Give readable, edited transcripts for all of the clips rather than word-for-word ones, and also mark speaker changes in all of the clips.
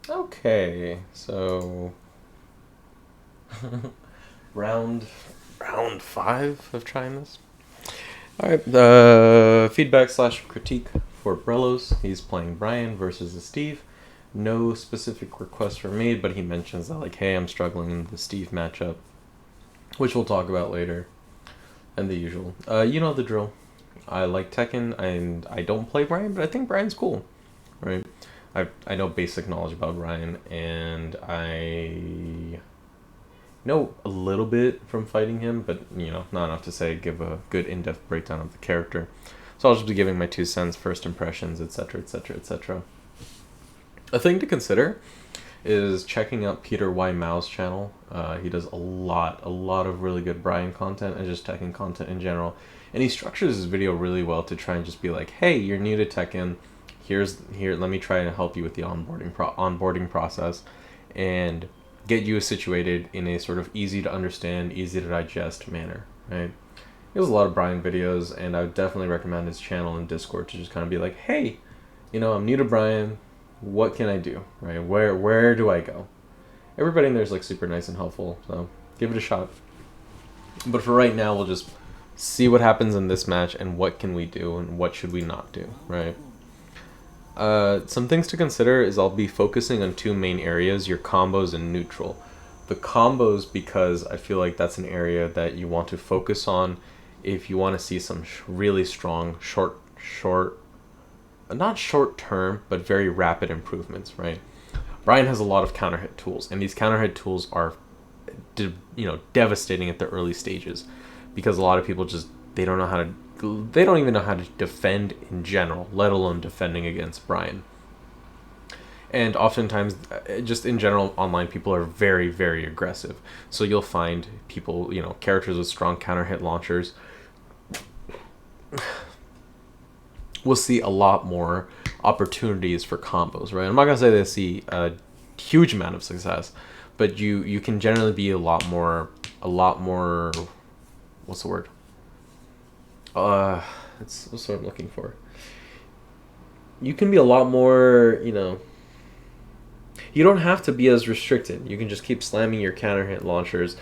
Speaker 1: Okay, so round round 5 of trying this. All right, feedback slash critique for Brellos. He's playing Bryan versus the Steve. No specific requests were made, but he mentions that like, hey, I'm struggling in the Steve matchup, which we'll talk about later, and the usual. You know the drill. I like Tekken, and I don't play Bryan, but I think Bryan's cool, right? I know basic knowledge about Bryan, and I know a little bit from fighting him, but not enough to say give a good in-depth breakdown of the character. So I'll just be giving my 2 cents, first impressions, etc., etc., etc. A thing to consider is checking out Peter Y. Mao's channel. He does a lot of really good Bryan content and just Tekken content in general. And he structures his video really well to try and just be like, hey, you're new to Tekken. Here, let me try and help you with the onboarding process, and get you situated in a sort of easy to understand, easy to digest manner, right? He has a lot of Bryan videos, and I would definitely recommend his channel and Discord to just kind of be like, hey, I'm new to Bryan. What can I do, right? Where do I go? Everybody in there is like super nice and helpful, so give it a shot. But for right now, we'll just see what happens in this match and what can we do and what should we not do, right? Some things to consider is I'll be focusing on 2 main areas, your combos and neutral. The combos, because I feel like that's an area that you want to focus on if you want to see some really strong, not short term, but very rapid improvements, right? Bryan has a lot of counter hit tools, and these counter hit tools are, devastating at the early stages, because a lot of people they don't even know how to defend in general, let alone defending against Bryan. And oftentimes, just in general, online people are very, very aggressive. So you'll find people, characters with strong counter hit launchers will see a lot more opportunities for combos, right? I'm not gonna say they see a huge amount of success, but you can generally be a lot more. What's the word? It's what's what I'm looking for. You can be a lot more, You don't have to be as restricted. You can just keep slamming your counter hit launchers,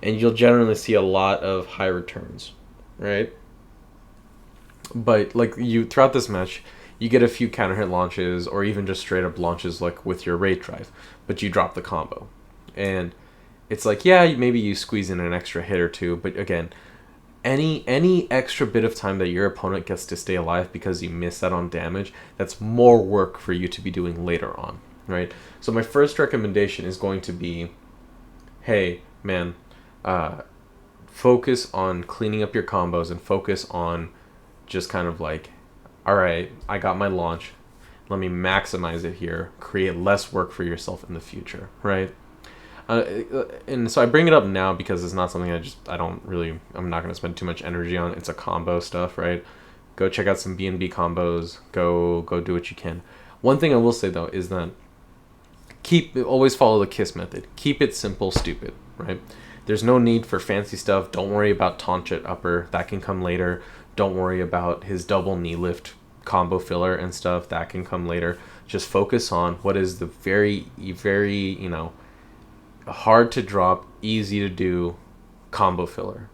Speaker 1: and you'll generally see a lot of high returns, right? But like throughout this match, you get a few counter hit launches or even just straight up launches like with your raid drive, but you drop the combo, and it's like, yeah, maybe you squeeze in an extra hit or two, but again, any extra bit of time that your opponent gets to stay alive because you miss out on damage, that's more work for you to be doing later on, right? So my first recommendation is going to be, hey man, focus on cleaning up your combos and focus on just kind of like, all right, I got my launch, let me maximize it here, create less work for yourself in the future, right? And so I bring it up now because it's not something I'm not going to spend too much energy on. It's a combo stuff, right? Go check out some B&B combos. Go do what you can. One thing I will say though is that always follow the KISS method. Keep it simple, stupid, right? There's no need for fancy stuff. Don't worry about taunt upper. That can come later. Don't worry about his double knee lift combo filler and stuff. That can come later. Just focus on what is the very, very, hard to drop, easy to do combo filler.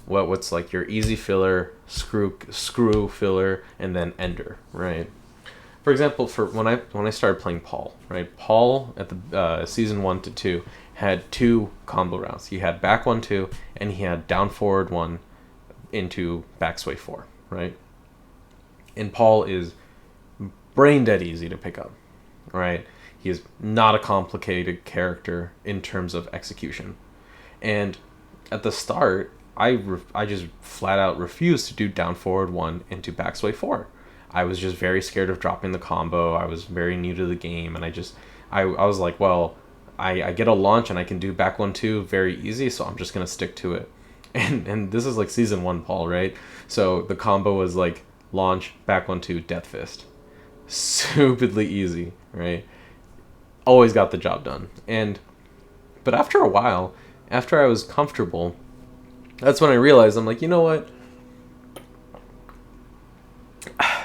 Speaker 1: What's like your easy filler, screw filler, and then ender, right? For example, for when I started playing Paul, right? Paul at the season 1 to 2 had 2 combo rounds. He had back 1-2, and he had down forward 1 into back sway 4, right? And Paul is brain dead easy to pick up, right? He is not a complicated character in terms of execution. And at the start, I just flat out refused to do down forward 1 into back sway 4. I was just very scared of dropping the combo. I was very new to the game, and I was like, well, I get a launch and I can do back 1-2 very easy, so I'm just gonna stick to it. And this is like season 1 Paul, right? So the combo was like launch, back 1-2, death fist. Stupidly easy, right? Always got the job done. But after a while, after I was comfortable, that's when I realized, I'm like, you know what?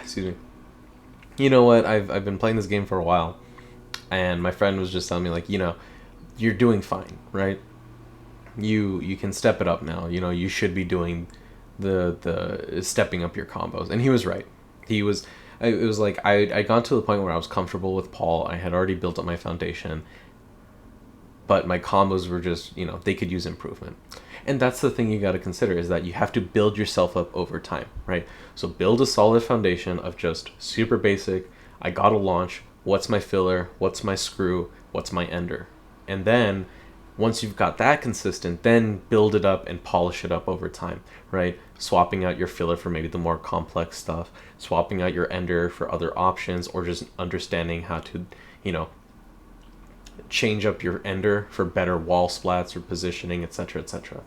Speaker 1: Excuse me. You know what? I've been playing this game for a while, And my friend was just telling me, like, you're doing fine, right? You can step it up now. You should be doing the stepping up your combos. And he was right. It was like I got to the point where I was comfortable with Paul. I had already built up my foundation, but my combos were just, they could use improvement. And that's the thing you got to consider, is that you have to build yourself up over time, right? So build a solid foundation of just super basic. I got to launch. What's my filler? What's my screw? What's my ender? And then once you've got that consistent, then build it up and polish it up over time, right? Swapping out your filler for maybe the more complex stuff, swapping out your ender for other options, or just understanding how to, change up your ender for better wall splats or positioning, etc., etc.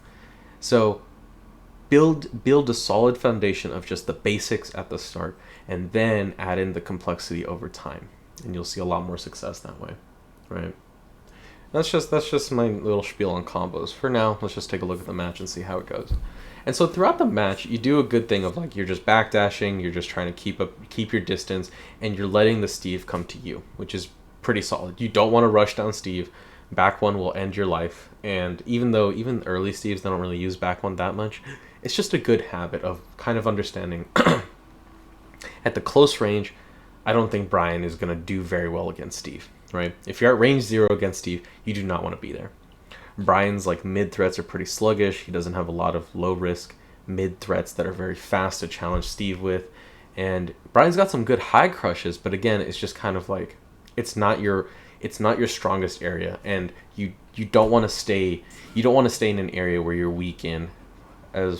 Speaker 1: So build a solid foundation of just the basics at the start, and then add in the complexity over time, and you'll see a lot more success that way, right? That's just my little spiel on combos. For now, let's just take a look at the match and see how it goes. And so throughout the match, you do a good thing of, like, you're just backdashing, you're just trying to keep your distance, and you're letting the Steve come to you, which is pretty solid. You don't want to rush down Steve. Back one will end your life. And even early Steves, they don't really use back one that much, it's just a good habit of kind of understanding. At the close range, I don't think Bryan is going to do very well against Steve, right? If you're at range 0 against Steve, you do not want to be there. Bryan's like mid threats are pretty sluggish. He doesn't have a lot of low risk mid threats that are very fast to challenge Steve with. And Bryan's got some good high crushes, but again, it's just kind of like, it's not your strongest area, and you don't want to stay in an area where you're weak in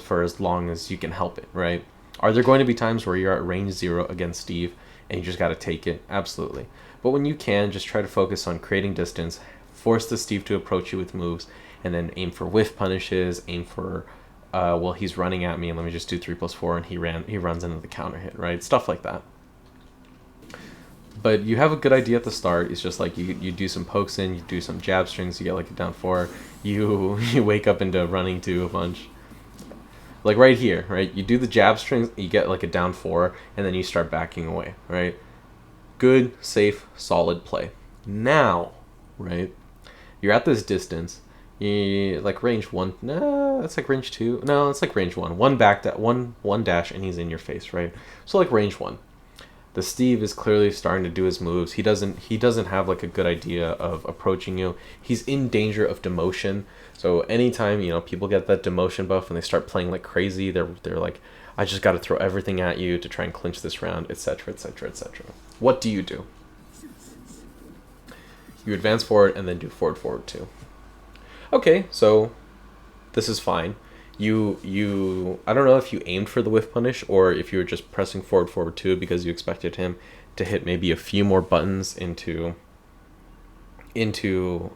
Speaker 1: for as long as you can help it, right? Are there going to be times where you're at range 0 against Steve and you just got to take it? Absolutely. But when you can, just try to focus on creating distance, force the Steve to approach you with moves, and then aim for whiff punishes, aim for he's running at me, and let me just do 3+4, and he runs into the counter hit, right? Stuff like that. But you have a good idea at the start. It's just like you do some pokes in, you do some jab strings, you get like a down 4, you wake up into running 2 a bunch. Like right here, right? You do the jab strings, you get like a down 4, and then you start backing away, right? Good, safe, solid play. Now, right, you're at this distance. You like range 1. No, that's like range 2. No, it's like range 1. One dash, and he's in your face, right? So like range 1. The Steve is clearly starting to do his moves. He doesn't have like a good idea of approaching you. He's in danger of demotion. So anytime, people get that demotion buff and they start playing like crazy, they're like, I just got to throw everything at you to try and clinch this round, etc., etc., etc. What do? You advance forward and then do forward 2. Okay, so this is fine. You I don't know if you aimed for the whiff punish or if you were just pressing forward 2 because you expected him to hit maybe a few more buttons into and you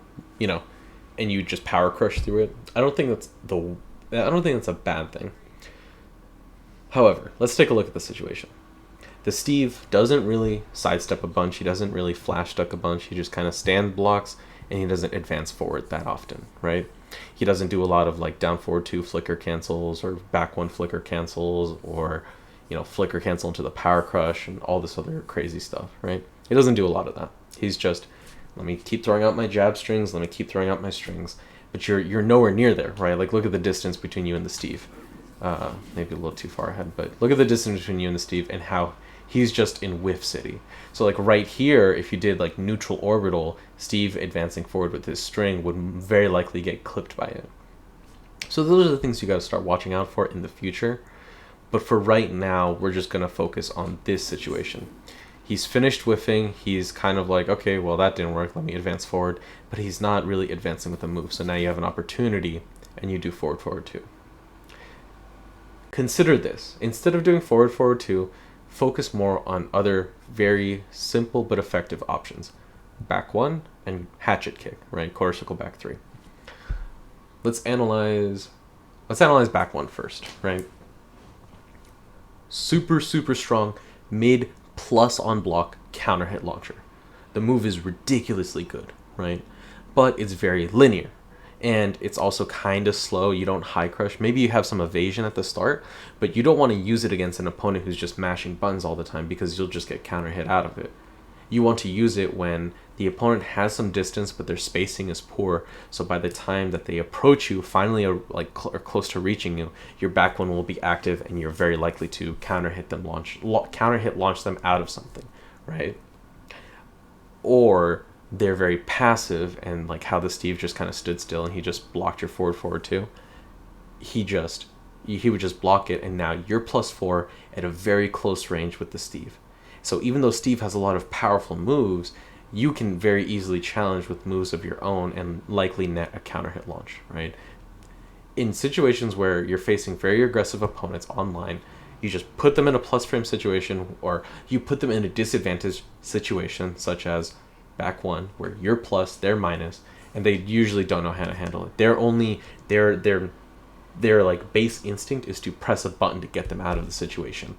Speaker 1: just power crush through it. I don't think that's a bad thing. However, let's take a look at the situation. The Steve doesn't really sidestep a bunch, he doesn't really flash duck a bunch, he just kind of stand blocks, and he doesn't advance forward that often, right? He doesn't do a lot of like down forward 2 flicker cancels or back 1 flicker cancels or, flicker cancel into the power crush and all this other crazy stuff, right? He doesn't do a lot of that. He's just, let me keep throwing out my jab strings, let me keep throwing out my strings. But you're nowhere near there, right? Like look at the distance between you and the Steve. Maybe a little too far ahead, but look at the distance between you and the Steve and how he's just in whiff city. So like right here, if you did like neutral orbital, Steve advancing forward with his string would very likely get clipped by it. So those are the things you got to start watching out for in the future. But for right now, we're just going to focus on this situation. He's finished whiffing. He's kind of like, okay, well, that didn't work. Let me advance forward. But he's not really advancing with a move. So now you have an opportunity and you do forward 2. Consider this. Instead of doing forward 2, focus more on other very simple but effective options. Back 1 and hatchet kick, right? Quarter circle back 3. Let's analyze back 1 first, right? Super strong mid plus on block counter hit launcher. The move is ridiculously good, right? But it's very linear. And it's also kind of slow. You don't high crush. Maybe you have some evasion at the start, but you don't want to use it against an opponent who's just mashing buttons all the time because you'll just get counter hit out of it. You want to use it when the opponent has some distance, but their spacing is poor. So by the time that they approach you, finally are close to reaching you, your back one will be active, and you're very likely to counter hit launch them out of something, right? Or they're very passive, and like how the Steve just kind of stood still and he just blocked your forward two. He would just block it, and now you're +4 at a very close range with the Steve. So even though Steve has a lot of powerful moves, you can very easily challenge with moves of your own and likely net a counter hit launch, right? In situations where you're facing very aggressive opponents online, you just put them in a plus frame situation, or you put them in a disadvantage situation, such as back one, where you're plus, they're minus, and they usually don't know how to handle it. Their like base instinct is to press a button to get them out of the situation,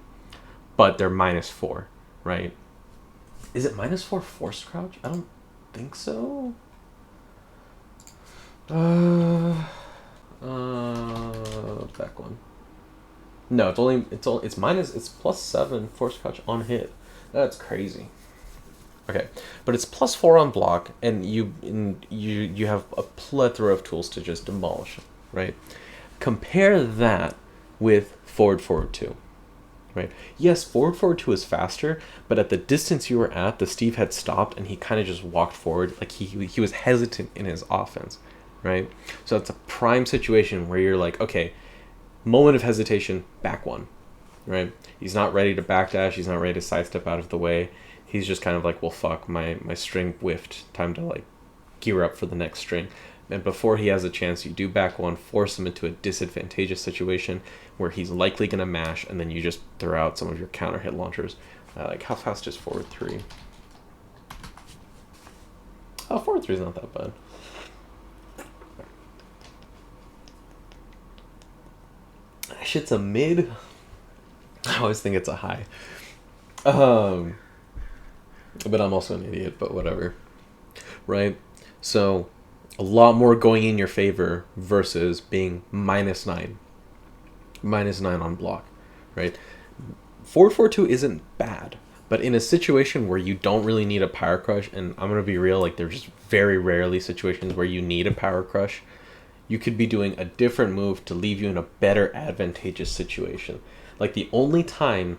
Speaker 1: but they're -4, right? Is it -4 forced crouch? I don't think so. Back one. No, it's +7 forced crouch on hit. That's crazy. Okay, but it's +4 on block, and you have a plethora of tools to just demolish it, right? Compare that with forward 2, right? Yes, forward 2 is faster, but at the distance you were at, the Steve had stopped and he kind of just walked forward, like he was hesitant in his offense, right? So it's a prime situation where you're like, okay, moment of hesitation, back one, right? He's not ready to backdash, he's not ready to sidestep out of the way. He's just kind of like, well, fuck, my string whiffed, time to like gear up for the next string. And before he has a chance, you do back one, force him into a disadvantageous situation where he's likely going to mash, and then you just throw out some of your counter hit launchers. Like, how fast is forward 3? Oh, forward 3 is not that bad. Shit's a mid. I always think it's a high. But I'm also an idiot, but whatever. Right? So a lot more going in your favor versus being -9 on block, right? Forward 4-2 isn't bad, but in a situation where you don't really need a power crush, and I'm gonna be real, like there's just very rarely situations where you need a power crush, you could be doing a different move to leave you in a better advantageous situation. Like the only time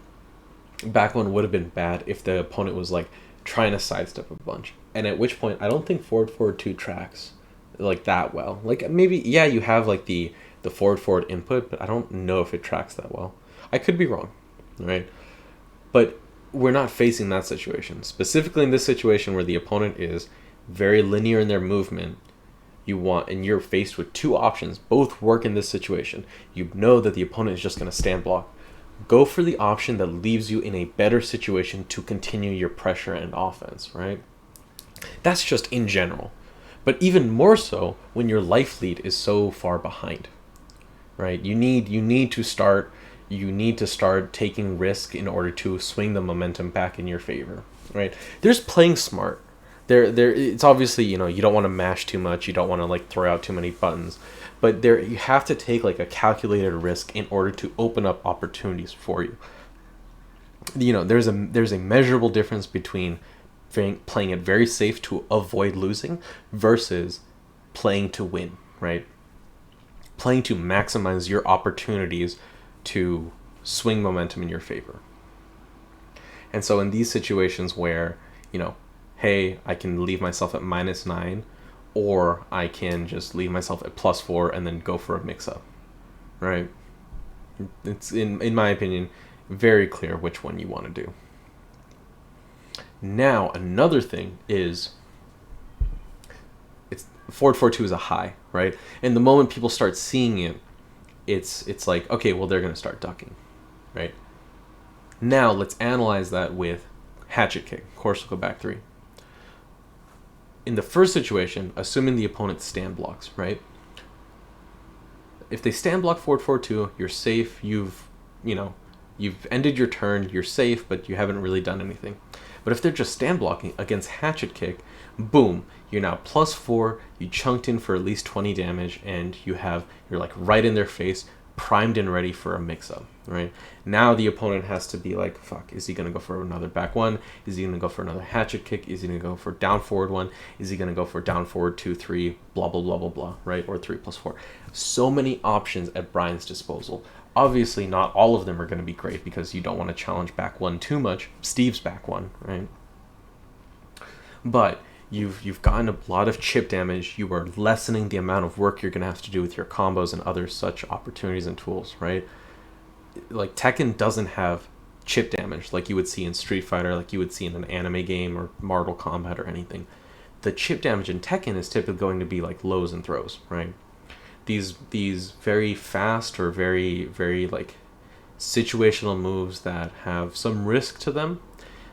Speaker 1: back one would have been bad if the opponent was like trying to sidestep a bunch, and at which point I don't think forward 2 tracks like that well. Like maybe, yeah, you have like the forward input, but I don't know if it tracks that well. I could be wrong, right? But we're not facing that situation. Specifically in this situation where the opponent is very linear in their movement, and you're faced with two options, both work in this situation. You know that the opponent is just going to stand block. Go for the option that leaves you in a better situation to continue your pressure and offense, right? That's just in general. But even more so when your life lead is so far behind, right? You need to start taking risk in order to swing the momentum back in your favor, right? There's playing smart. It's obviously, you don't want to mash too much, you don't want to like throw out too many buttons, but you have to take like a calculated risk in order to open up opportunities for you. There's a measurable difference between playing it very safe to avoid losing versus playing to win, right? Playing to maximize your opportunities to swing momentum in your favor. And so in these situations where, hey, I can leave myself at -9, or I can just leave myself at +4 and then go for a mix-up, right? It's, in my opinion, very clear which one you want to do. Now, another thing is, forward 4-2 is a high, right? And the moment people start seeing it, it's like, okay, well, they're going to start ducking, right? Now, let's analyze that with hatchet kick, Corsical back 3. In the first situation, assuming the opponent stand blocks, right? If they stand block forward 4-2, you're safe. You've ended your turn. You're safe, but you haven't really done anything. But if they're just stand blocking against hatchet kick, boom, you're now +4. You chunked in for at least 20 damage, and you're like right in their face. primed and ready for a mix-up, right? Now the opponent has to be like, fuck, is he going to go for another back one? Is he going to go for another hatchet kick? Is he going to go for down forward one? Is he going to go for down forward 2, 3, blah, blah, blah, blah, blah, right? Or 3+4. So many options at Bryan's disposal. Obviously, not all of them are going to be great because you don't want to challenge back one too much. Steve's back one, right? But you've gotten a lot of chip damage. You are lessening the amount of work you're going to have to do with your combos and other such opportunities and tools, right? Like, Tekken doesn't have chip damage like you would see in Street Fighter, like you would see in an anime game or Mortal Kombat or anything. The chip damage in Tekken is typically going to be like lows and throws, right? These very fast or very, very like situational moves that have some risk to them,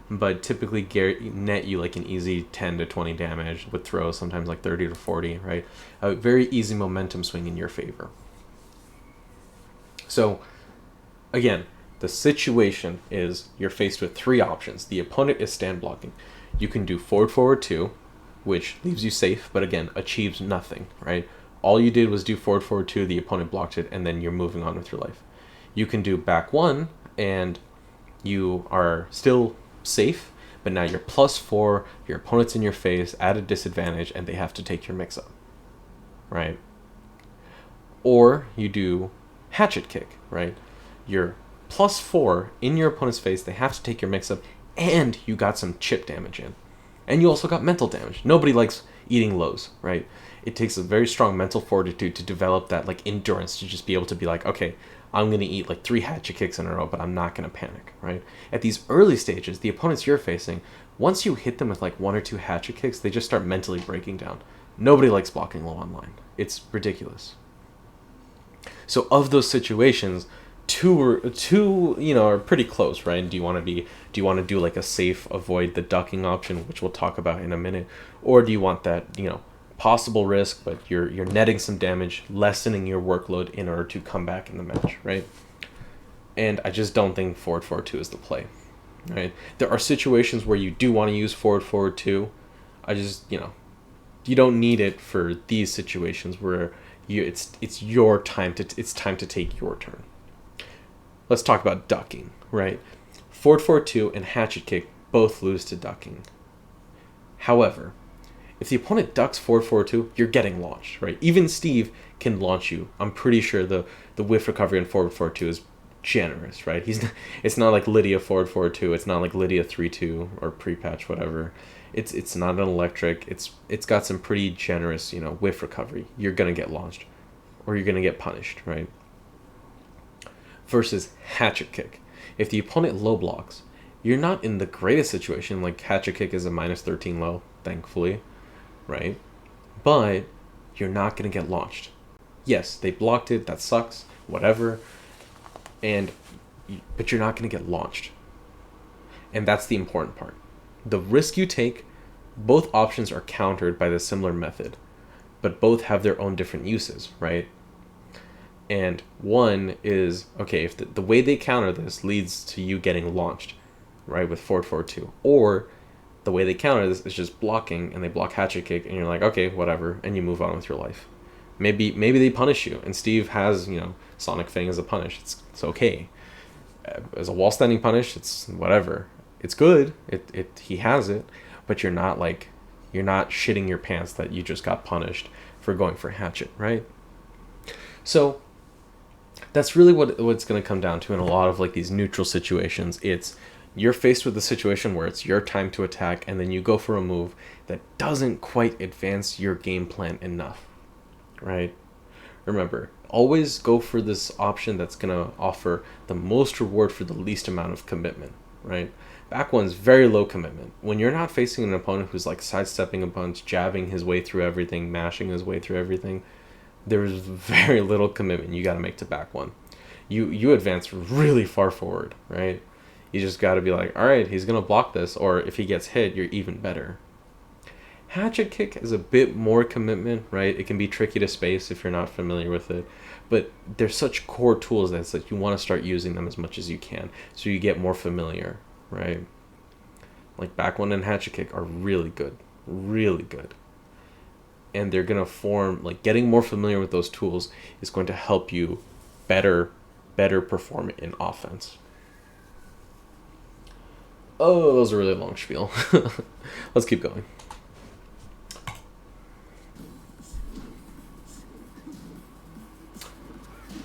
Speaker 1: but typically net you like an easy 10 to 20 damage with throws, sometimes like 30 to 40, right? A very easy momentum swing in your favor. So, again, the situation is you're faced with 3 options. The opponent is stand blocking. You can do forward, forward 2, which leaves you safe, but again, achieves nothing, right? All you did was do forward, forward 2, the opponent blocked it, and then you're moving on with your life. You can do back 1, and you are still safe, but now you're +4, your opponent's in your face, at a disadvantage, and they have to take your mix-up, right? Or you do hatchet kick, right? You're +4 in your opponent's face, they have to take your mix-up, and you got some chip damage in. And you also got mental damage. Nobody likes eating lows, right? It takes a very strong mental fortitude to develop that like endurance to just be able to be like, okay, I'm going to eat like 3 hatchet kicks in a row, but I'm not going to panic, right? At these early stages, the opponents you're facing, once you hit them with like 1 or 2 hatchet kicks, they just start mentally breaking down. Nobody likes blocking low online. It's ridiculous. So of those situations, two are pretty close, right? Do you want to do like a safe avoid the ducking option, which we'll talk about in a minute, or do you want that, possible risk, but you're netting some damage, lessening your workload in order to come back in the match, right? And I just don't think forward, forward 2 is the play, right? There are situations where you do want to use forward, forward 2. I just, you don't need it for these situations where it's your time it's time to take your turn. Let's talk about ducking, right? Forward, forward 2 and hatchet kick both lose to ducking. However, if the opponent ducks forward, forward 2, you're getting launched, right? Even Steve can launch you. I'm pretty sure the whiff recovery on forward, forward 2 is generous, right? It's not like Lydia forward, forward 2. It's not like Lydia 3-2 or pre-patch, whatever. It's not an electric. It's got some pretty generous, whiff recovery. You're gonna get launched, or you're gonna get punished, right? Versus hatchet kick. If the opponent low blocks, you're not in the greatest situation. Like hatchet kick is a -13 low, thankfully, right? But you're not going to get launched. Yes, they blocked it, that sucks, whatever. But you're not going to get launched. And that's the important part. The risk you take, both options are countered by the similar method, but both have their own different uses, right? And one is, okay, if the way they counter this leads to you getting launched, right, with forward, forward 2, or the way they counter this is just blocking, and they block hatchet kick, and you're like, okay, whatever, and you move on with your life. Maybe they punish you, and Steve has, Sonic Fang as a punish. It's okay. As a wall standing punish, it's whatever. It's good. He has it, but you're not shitting your pants that you just got punished for going for hatchet, right? So that's really what it's going to come down to in a lot of like these neutral situations. You're faced with a situation where it's your time to attack, and then you go for a move that doesn't quite advance your game plan enough, right? Remember, always go for this option that's going to offer the most reward for the least amount of commitment, right? Back one's very low commitment. When you're not facing an opponent who's like sidestepping a bunch, jabbing his way through everything, mashing his way through everything, there's very little commitment you got to make to back one. You advance really far forward, right? You just got to be like, all right, he's going to block this, or if he gets hit, you're even better. Hatchet kick is a bit more commitment, right? It can be tricky to space if you're not familiar with it, but they're such core tools that it's like you want to start using them as much as you can so you get more familiar, right? Like back one and hatchet kick are really good, and they're going to form, like getting more familiar with those tools is going to help you better perform in offense. Oh, that was a really long spiel. Let's keep going.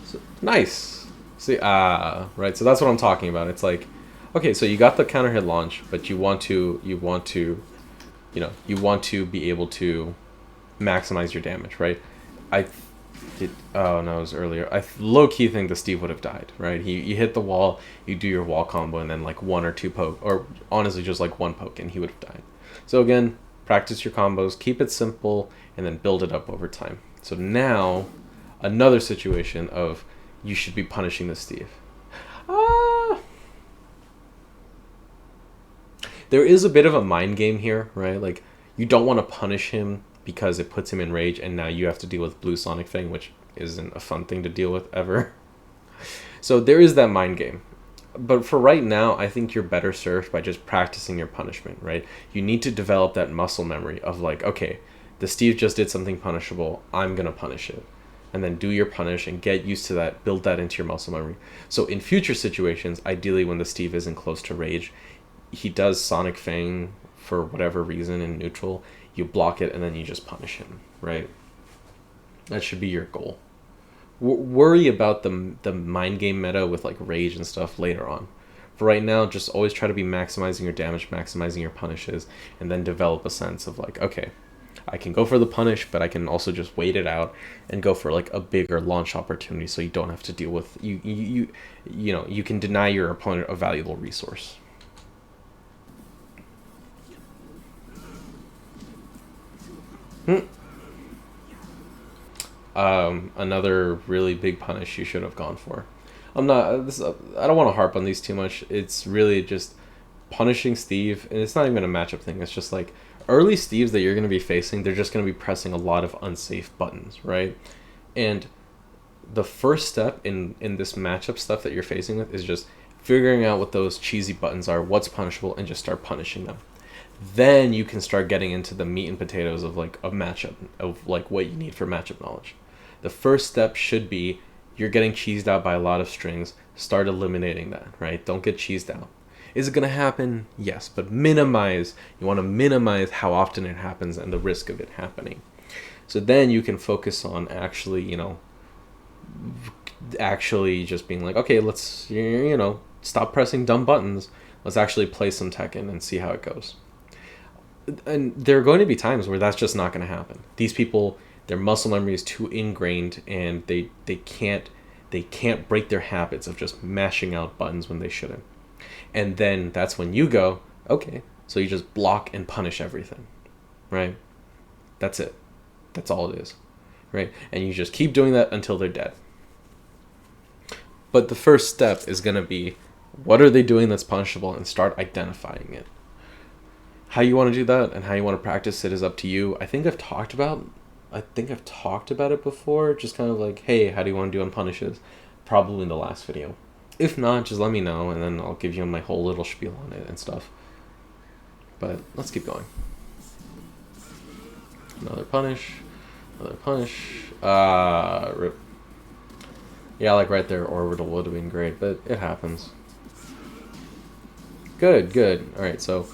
Speaker 1: So, nice. See, right. So that's what I'm talking about. It's like, okay, so you got the counter hit launch, but you want to be able to maximize your damage, right? Oh no, it was earlier. I low key think the Steve would have died, right? You hit the wall, you do your wall combo, and then like one or two poke, or honestly just like one poke, and he would have died. So again, practice your combos, keep it simple, and then build it up over time. So now, another situation of you should be punishing the Steve. There is a bit of a mind game here, right? Like, you don't want to punish him because it puts him in rage, and now you have to deal with Blue Sonic Fang, which isn't a fun thing to deal with ever. So there is that mind game. But for right now, I think you're better served by just practicing your punishment, right? You need to develop that muscle memory of like, okay, the Steve just did something punishable, I'm going to punish it. And then do your punish and get used to that, build that into your muscle memory. So in future situations, ideally when the Steve isn't close to rage, he does Sonic Fang for whatever reason in neutral, you block it and then you just punish him, right? That should be your goal. Worry about the mind game meta with like rage and stuff later on. For right now, just always try to be maximizing your damage, maximizing your punishes, and then develop a sense of like, okay, I can go for the punish, but I can also just wait it out and go for like a bigger launch opportunity, so you don't have to deal with you can deny your opponent a valuable resource. Another really big punish you should have gone for. I don't want to harp on these too much. It's really just punishing Steve, and it's not even a matchup thing. It's just like early Steves that you're going to be facing, they're just going to be pressing a lot of unsafe buttons, right? And the first step in this matchup stuff that you're facing with is just figuring out what those cheesy buttons are, what's punishable, and just start punishing them. Then you can start getting into the meat and potatoes of like a matchup, of like what you need for matchup knowledge. The first step should be you're getting cheesed out by a lot of strings. Start eliminating that, right? Don't get cheesed out. Is it going to happen? Yes, but you want to minimize how often it happens and the risk of it happening. So then you can focus on actually just being like, okay, let's, stop pressing dumb buttons. Let's actually play some Tekken and see how it goes. And there are going to be times where that's just not going to happen. These people, their muscle memory is too ingrained, and they can't break their habits of just mashing out buttons when they shouldn't. And then that's when you go, okay, so you just block and punish everything, right? That's it. That's all it is, right? And you just keep doing that until they're dead. But the first step is going to be, what are they doing that's punishable, and start identifying it. How you want to do that and how you want to practice it is up to you. I think I've talked about it before, just kind of like, hey, how do you want to do on punishes? Probably in the last video. If not, just let me know, and then I'll give you my whole little spiel on it and stuff. But let's keep going. Another punish. Rip. Yeah, like right there, orbital would have been great, but it happens. Good. Alright, so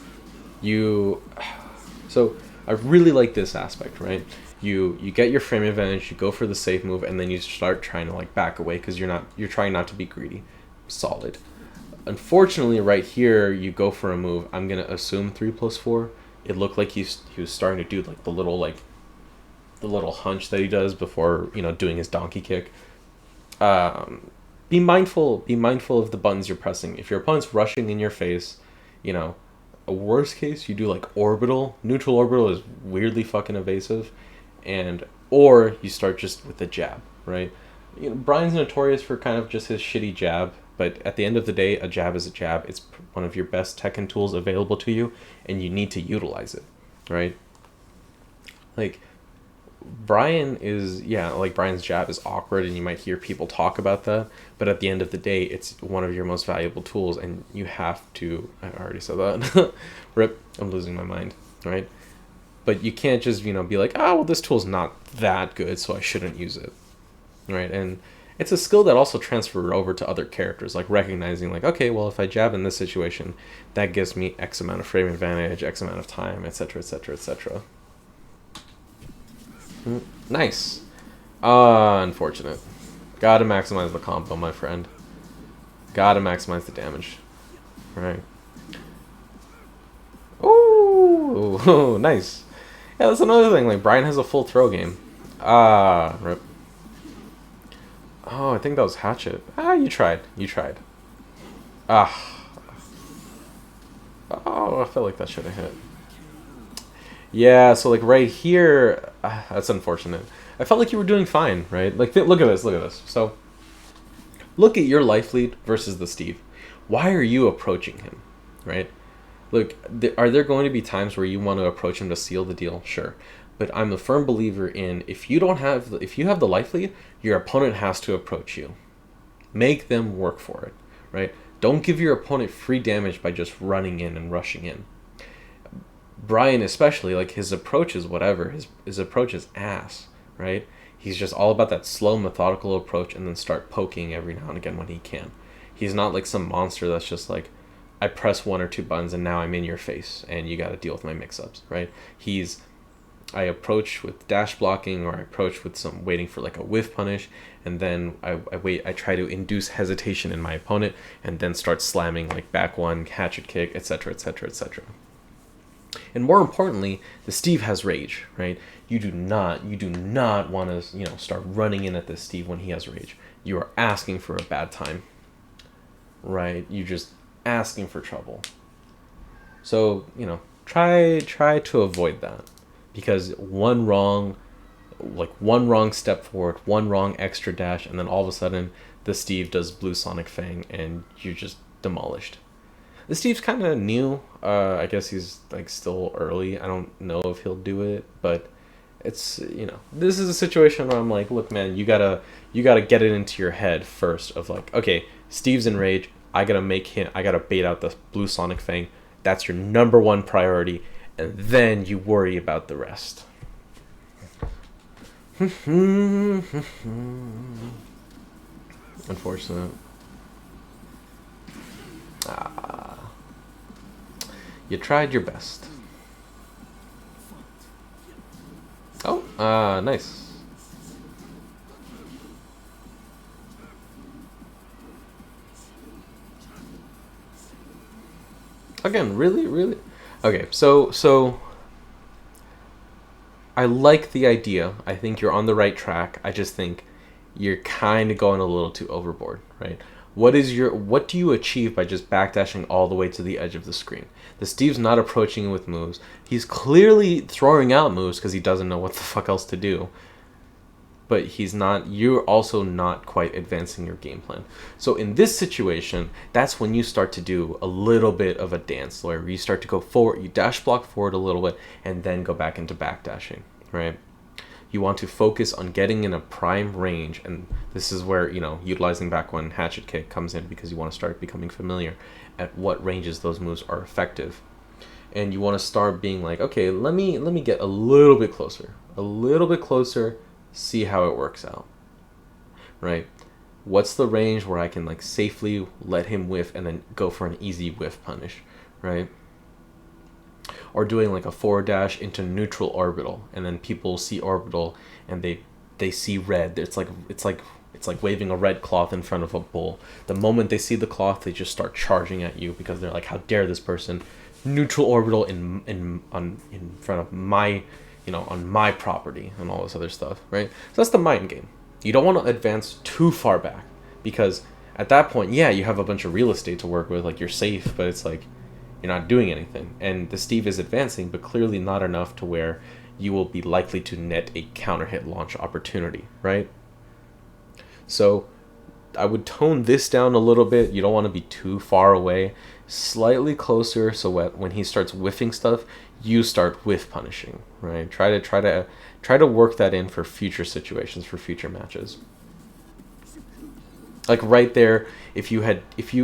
Speaker 1: I really like this aspect, right? You get your frame advantage, you go for the safe move, and then you start trying to like back away because you're trying not to be greedy. Solid. Unfortunately, right here, you go for a move. I'm gonna assume 3+4. It looked like he was starting to do like the little hunch that he does before doing his donkey kick. Be mindful of the buttons you're pressing. If your opponent's rushing in your face, a worst case you do like orbital. Neutral orbital is weirdly fucking evasive, or you start just with the jab, right? Bryan's notorious for kind of just his shitty jab, but at the end of the day, a jab is a jab. It's one of your best Tekken tools available to you, and you need to utilize it, right? Like, Bryan's jab is awkward, and you might hear people talk about that, but at the end of the day, it's one of your most valuable tools, and you have to, I already said that, rip, I'm losing my mind, right? But you can't just, be like, oh, well, this tool's not that good, so I shouldn't use it, right? And It's a skill that also transferred over to other characters, like recognizing, like, okay, well, if I jab in this situation, that gives me X amount of frame advantage, X amount of time, etc., etc., etc. Nice. Unfortunate. Gotta maximize the combo, my friend. Gotta maximize the damage. Right. Ooh, nice. Yeah, that's another thing. Like, Bryan has a full throw game. Rip. Oh, I think that was Hatchet. You tried. You tried. Ah. Oh, I felt like that should have hit. Yeah, so, like, right here... that's unfortunate. I felt like you were doing fine, right? Like, look at this, look at this. So, look at your life lead versus the Steve. Why are you approaching him, right? Look, are there going to be times where you want to approach him to seal the deal? Sure. But I'm a firm believer in if you have the life lead, your opponent has to approach you. Make them work for it, right? Don't give your opponent free damage by just running in and rushing in. Bryan especially, like, his approach is whatever. His approach is ass, right? He's just all about that slow, methodical approach and then start poking every now and again when he can. He's not like some monster that's just like, I press 1 or 2 buttons and now I'm in your face and you got to deal with my mix-ups, right? I approach with dash blocking, or I approach with some waiting for like a whiff punish, and then I try to induce hesitation in my opponent and then start slamming like back one, hatchet kick, etc., etc., etc. And more importantly, the Steve has rage, right? You do not want to, start running in at this Steve when he has rage. You are asking for a bad time, right? You're just asking for trouble. So, try to avoid that, because one wrong step forward, one wrong extra dash, and then all of a sudden the Steve does Blue Sonic Fang and you're just demolished. The Steve's kind of new. I guess he's like still early. I don't know if he'll do it, but it's, this is a situation where I'm like, look, man, you gotta get it into your head first of like, okay, Steve's in rage. I gotta bait out the Blue Sonic Fang. That's your number one priority, and then you worry about the rest. Unfortunate. You tried your best. Oh, nice. Again, really? Okay, so I like the idea. I think you're on the right track. I just think you're kind of going a little too overboard, right? What do you achieve by just backdashing all the way to the edge of the screen? The Steve's not approaching you with moves. He's clearly throwing out moves because he doesn't know what the fuck else to do. But you're also not quite advancing your game plan. So in this situation, that's when you start to do a little bit of a dance where you start to go forward, you dash block forward a little bit, and then go back into backdashing, right? You want to focus on getting in a prime range, and this is where, utilizing back one hatchet kick comes in, because you want to start becoming familiar at what ranges those moves are effective. And you want to start being like, okay, let me get a little bit closer, see how it works out, right? What's the range where I can like safely let him whiff and then go for an easy whiff punish, right? Or doing like a forward dash into neutral orbital, and then people see orbital and they see red. It's like waving a red cloth in front of a bull. The moment they see the cloth, they just start charging at you because they're like, how dare this person neutral orbital in front of my, on my property and all this other stuff, right? So that's the mind game. You don't want to advance too far back, because at that point, yeah, you have a bunch of real estate to work with, like you're safe, but it's like you're not doing anything. And the Steve is advancing, but clearly not enough to where you will be likely to net a counter hit launch opportunity, right? So I would tone this down a little bit. You don't want to be too far away, slightly closer, so when he starts whiffing stuff, you start whiff punishing, right? Try to work that in for future situations, for future matches. Like right there, if you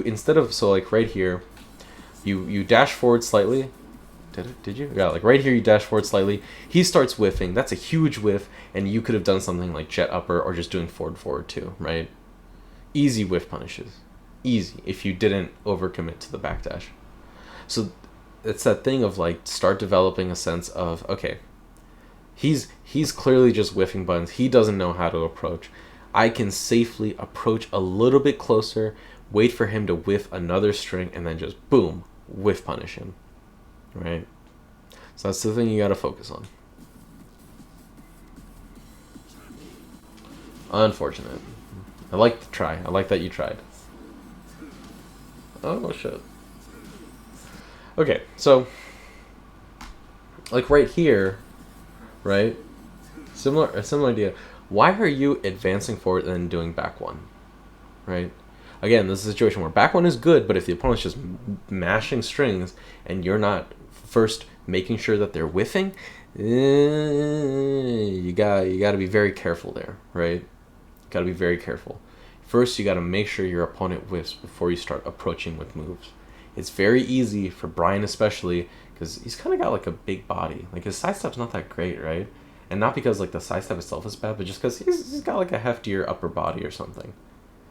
Speaker 1: instead of, so like right here, you dash forward slightly. Did you? Yeah, like right here you dash forward slightly. He starts whiffing. That's a huge whiff, and you could have done something like jet upper or just doing forward too, right? easy whiff punishes. Easy, if you didn't overcommit to the backdash. So it's that thing of like, start developing a sense of, okay, he's clearly just whiffing buttons. He doesn't know how to approach. I can safely approach a little bit closer, wait for him to whiff another string, and then just boom, whiff punish him. Right? So that's the thing you gotta focus on. Unfortunate. I like to try. I like that you tried. Oh shit. Okay, so like right here, right? A similar idea. Why are you advancing forward and then doing back one? Right? Again, this is a situation where back one is good, but if the opponent's just mashing strings and you're not first making sure that they're whiffing, you gotta be very careful there, right? Gotta be very careful. First, you gotta make sure your opponent whiffs before you start approaching with moves. It's very easy for Bryan especially, because he's kind of got like a big body. Like his sidestep's not that great, right? And not because like the sidestep itself is bad, but just because he's got like a heftier upper body or something.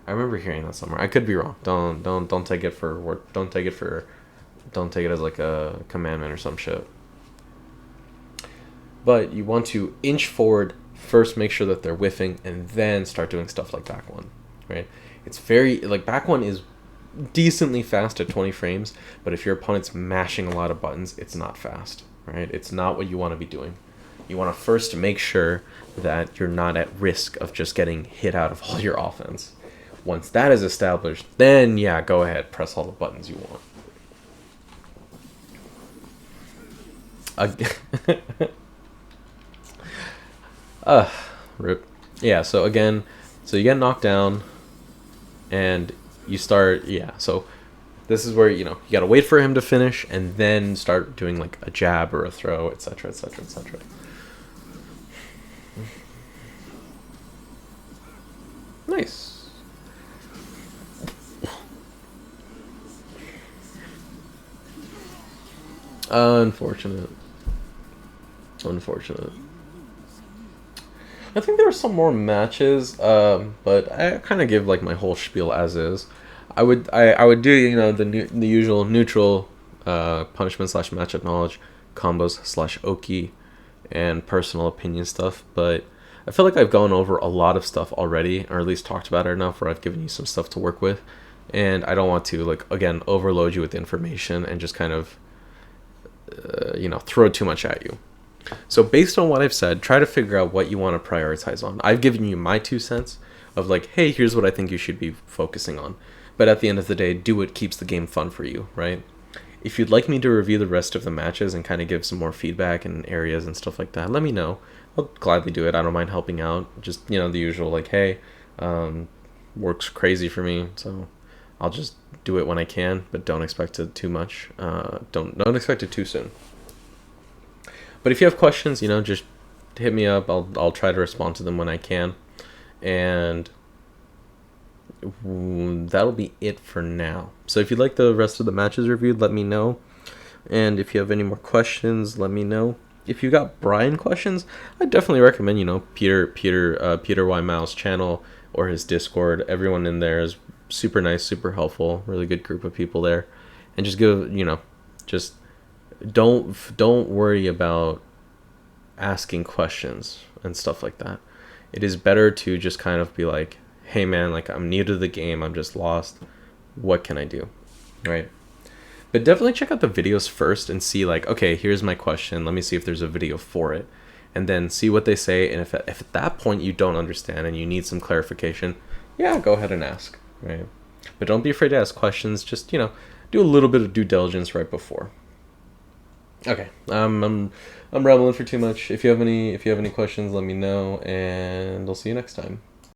Speaker 1: I remember hearing that somewhere. I could be wrong. Don't take it for don't take it as like a commandment or some shit. But you want to inch forward first, make sure that they're whiffing, and then start doing stuff like back one, right? It's very like back one is decently fast at 20 frames, but if your opponent's mashing a lot of buttons, it's not fast, right? It's not what you want to be doing. You want to first make sure that you're not at risk of just getting hit out of all your offense. Once that is established, then yeah, go ahead, press all the buttons you want. Rip. Yeah, so again, so you get knocked down and you start, yeah, so this is where, you gotta wait for him to finish and then start doing like a jab or a throw, etc, etc, etc. Nice. Unfortunate. I think there were some more matches, but I kind of give like my whole spiel as is. I would do the usual neutral punishment / matchup knowledge combos / Oki and personal opinion stuff, but I feel like I've gone over a lot of stuff already, or at least talked about it enough where I've given you some stuff to work with, and I don't want to like again overload you with information and just kind of throw too much at you. So based on what I've said, try to figure out what you want to prioritize on. I've given you my 2 cents of like, hey, here's what I think you should be focusing on. But at the end of the day, do what keeps the game fun for you, right? If you'd like me to review the rest of the matches and kind of give some more feedback and areas and stuff like that, let me know. I'll gladly do it. I don't mind helping out. Just, the usual like, hey, works crazy for me, so I'll just do it when I can, but don't expect it too much. Don't expect it too soon. But if you have questions, just hit me up. I'll try to respond to them when I can. And that'll be it for now. So if you'd like the rest of the matches reviewed, let me know. And if you have any more questions, let me know. If you got Bryan questions, I definitely recommend, Peter Y. Mao's channel or his Discord. Everyone in there is super nice, super helpful, really good group of people there. And just just don't worry about asking questions and stuff like that. It is better to just kind of be like, hey man, like I'm new to the game, I'm just lost, what can I do, right? But definitely check out the videos first and see like, okay, here's my question, let me see if there's a video for it, and then see what they say. And if at that point you don't understand and you need some clarification, yeah, go ahead and ask, right? But don't be afraid to ask questions. Just do a little bit of due diligence right before. Okay, I'm rambling for too much. If you have any questions, let me know, and I'll see you next time.